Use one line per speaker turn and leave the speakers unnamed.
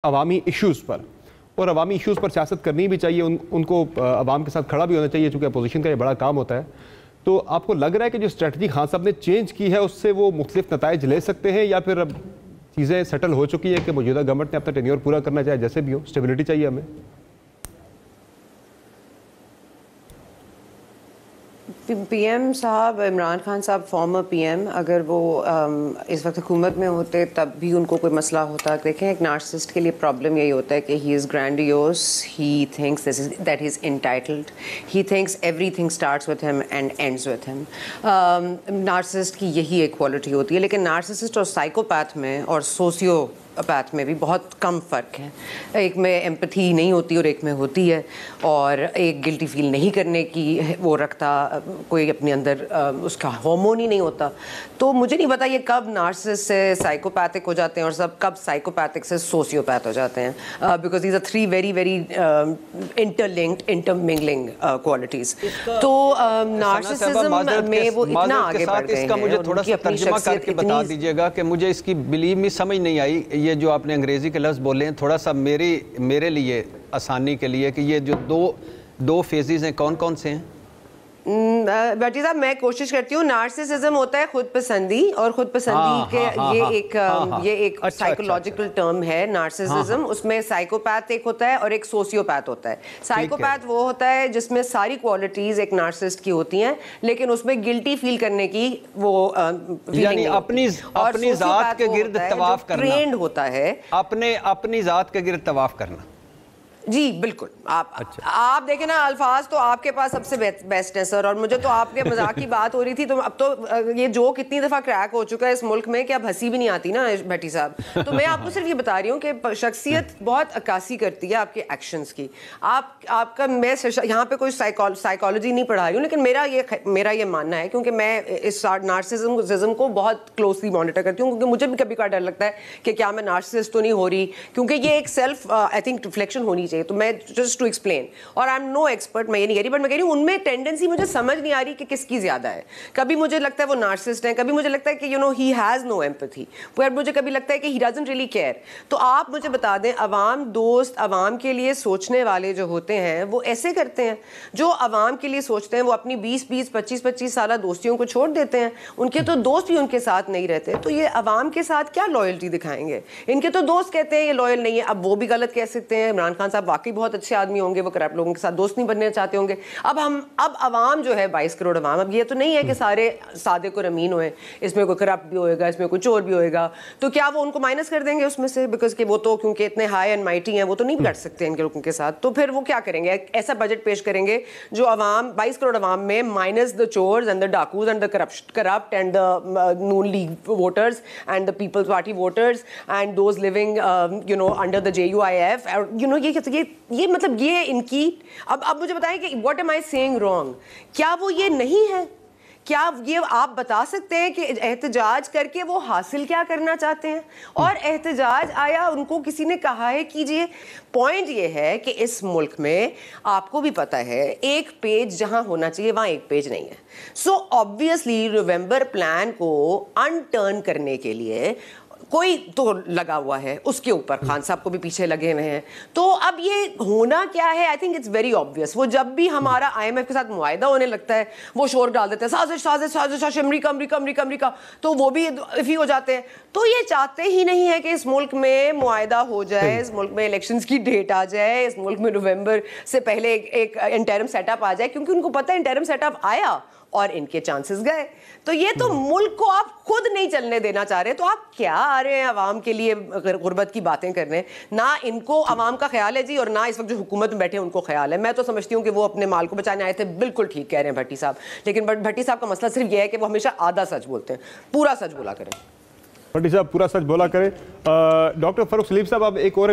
عوامی ایشوز پر، اور عوامی ایشوز پر سیاست کرنی بھی چاہیے، ان کو عوام کے ساتھ کھڑا بھی ہونا چاہیے، چونکہ اپوزیشن کا یہ بڑا کام ہوتا ہے. تو آپ کو لگ رہا ہے کہ جو اسٹریٹجی خان صاحب نے چینج کی ہے اس سے وہ مختلف نتائج لے سکتے ہیں، یا پھر اب چیزیں سیٹل ہو چکی ہے کہ موجودہ گورنمنٹ نے اپنا ٹینیور پورا کرنا چاہے، جیسے بھی ہو اسٹیبلٹی چاہیے ہمیں؟
پی ایم صاحب عمران خان صاحب فارمر پی ایم، اگر وہ اس وقت حکومت میں ہوتے تب بھی ان کو کوئی مسئلہ ہوتا. دیکھیں ایک نارسسسٹ کے لیے پرابلم یہی ہوتا ہے کہ he is grandiose, he thinks that he is entitled, he thinks everything starts with him and ends with him. Narcissist کی یہی ایک کوالٹی ہوتی ہے. لیکن نارسسسٹ اور سائیکوپیتھ میں اور سوسیو پیتھ میں بھی بہت کم فرق ہے. ایک میں ایمپتھی نہیں ہوتی اور ایک میں ہوتی ہے، اور ایک گلٹی فیل نہیں کرنے کی وہ رکھتا، کوئی اپنے اندر اس کا ہارمون ہی نہیں ہوتا. تو مجھے نہیں پتا یہ کب نارسسسٹ سے سائیکوپیتھک ہو جاتے ہیں اور سب کب سائیکوپیتھک سے سوسیو پیتھ ہو جاتے ہیں، because these are three very very interlinked intermingling qualities. تو نارسسزم میں وہ اتنا آگے بڑھ گئے ہیں.
اس کا مجھے تھوڑا سا ترجمہ کر کے بتا دیجیے گا کہ مجھے اس کی بلیو میں سمجھ نہیں آئی. یہ جو آپ نے انگریزی کے لفظ بولے ہیں تھوڑا سا میرے لیے آسانی کے لیے، کہ یہ جو دو فیزز ہیں کون کون سے ہیں؟
بیٹی صاحب میں کوشش کرتی ہوں. نارسسزم ہوتا ہے خود پسندی، اور خود پسندی کے یہ ایک سائیکولوجیکل ٹرم ہے نارسسزم. اس میں سائیکوپیتھ ایک ہوتا ہے اور ایک سوسیو پیتھ ہوتا ہے. سائیکوپیتھ وہ ہوتا ہے جس میں ساری کوالٹیز ایک نارسسسٹ کی ہوتی ہیں لیکن اس میں گلٹی فیل کرنے کی وہ
یعنی اپنی ذات کے گرد طواف کرنا،
ٹرینڈ ہوتا ہے
اپنی ذات کے گرد طواف کرنا.
جی بالکل. آپ دیکھیں نا، الفاظ تو آپ کے پاس سب سے بیسٹ ہے سر. اور مجھے تو آپ کے مذاق کی بات ہو رہی تھی، تو اب تو یہ جوک اتنی دفعہ کریک ہو چکا ہے اس ملک میں کہ اب ہنسی بھی نہیں آتی نا بھٹی صاحب. تو میں آپ کو صرف یہ بتا رہی ہوں کہ شخصیت بہت عکاسی کرتی ہے آپ کے ایکشنز کی. آپ کا میں یہاں پہ کوئی سائیکالوجی نہیں پڑھا رہی ہوں، لیکن میرا یہ ماننا ہے، کیونکہ میں اس نارسسزم کو بہت کلوزلی مانیٹر کرتی ہوں، کیونکہ مجھے بھی کبھی کبھار ڈر لگتا ہے کہ کیا میں نارسسسٹ تو نہیں ہو رہی، کیونکہ یہ ایک سیلف آئی تھنک ریفلیکشن ہونی چاہیے. تو میں جسٹ ٹو ایکسپلین، اور آئی ایم نو ایکسپرٹ، میں یہ نہیں کہہ رہی، بٹ میں کہہ رہی ہوں ان میں ٹینڈنسی مجھے سمجھ نہیں آ رہی کہ کس کی زیادہ ہے. کبھی مجھے لگتا ہے وہ نارسسسٹ ہیں، کبھی مجھے لگتا ہے کہ ہی ہیز نو ایمپتھی، پر مجھے کبھی لگتا ہے کہ ہی ڈزنٹ ریئلی کیئر. تو آپ مجھے بتا دیں، عوام دوست، عوام کے لیے سوچنے والے جو ہوتے ہیں وہ ایسے کرتے ہیں. جو عوام کے لیے سوچتے ہیں وہ اپنی 20-25 سالہ دوستیوں کو چھوڑ دیتے ہیں. ان کے تو دوست بھی ان کے ساتھ نہیں رہتے، تو یہ عوام کے ساتھ کیا لوئلٹی دکھائیں گے؟ ان کے تو دوست کہتے ہیں یہ لوئل نہیں ہے. اب وہ بھی غلط کہہ سکتے ہیں. عمران خان صاحب واقعی بہت اچھے آدمی ہوں گے، وہ کرپٹ لوگوں کے ساتھ دوست نہیں بننا چاہتے ہوں گے. اب عوام جو ہے 22 کروڑ عوام، اب یہ تو نہیں ہے کہ سارے صادق اور امین ہوئے، اس میں کوئی کرپٹ بھی ہوئے گا، اس میں کوئی چور بھی ہوئے گا. تو کیا وہ ان کو مائنس کر دیں گے اس میں سے؟ بیکاز کہ وہ تو کیونکہ اتنے ہائی اینڈ مائٹی ہیں، وہ تو نہیں کر سکتے ان کے لوگوں کے ساتھ. تو پھر وہ کیا کریں گے؟ ایسا بجٹ پیش کریں گے جو عوام 22 کروڑ عوام میں مائنس دا چورز اینڈ دا ڈاکوز and the corrupt and the Noon League voters and the Peoples Party voters and those living under the JUIF. یہ مطلب یہ ان کی اب مجھے بتائیں کہ what am I seeing wrong? کیا وہ یہ نہیں ہے؟ کیا یہ آپ بتا سکتے ہیں کہ احتجاج کر کے وہ حاصل کیا کرنا چاہتے ہیں؟ اور احتجاج آیا ان کو کسی نے کہا ہے کیجئے؟ پوائنٹ یہ ہے کہ اس ملک میں آپ کو بھی پتہ ہے ایک پیج جہاں ہونا چاہیے وہاں ایک پیج نہیں ہے. سو آبویسلی نومبر پلان کو انٹرن کرنے کے لیے کوئی تو لگا ہوا ہے اس کے اوپر، خان صاحب کو بھی پیچھے لگے ہوئے ہیں. تو اب یہ ہونا کیا ہے؟ I think it's very obvious. وہ جب بھی ہمارا IMF کے ساتھ معاہدہ ہونے لگتا ہے وہ شور ڈال دیتے ہیں، سازش سازش سازش سازش، امریکہ، تو وہ بھی افی ہو جاتے ہیں. تو یہ چاہتے ہی نہیں ہے کہ اس ملک میں معاہدہ ہو جائے، اس ملک میں الیکشنز کی ڈیٹ آ جائے، اس ملک میں نومبر سے پہلے ایک انٹرم سیٹ اپ آ جائے، کیونکہ ان کو پتہ ہے انٹرم سیٹ اپ آیا اور ان کے چانسز گئے. تو یہ تو ملک کو آپ خود نہیں چلنے دینا چاہ رہے، تو آپ کیا آ رہے ہیں عوام کے لیے غربت کی باتیں کرنے؟ نہ ان کو عوام کا خیال ہے جی، اور نہ اس وقت جو حکومت میں بیٹھے ان کو خیال ہے. میں تو سمجھتی ہوں کہ وہ اپنے مال کو بچانے آئے تھے. بالکل ٹھیک کہہ رہے ہیں بھٹی صاحب، لیکن بھٹی صاحب کا مسئلہ صرف یہ ہے کہ وہ ہمیشہ آدھا سچ بولتے ہیں. پورا سچ بولا کریں.
بھٹی صاحب پورا سچ بولا کریں. ڈاکٹر فاروق سلیم صاحب، اب ایک اور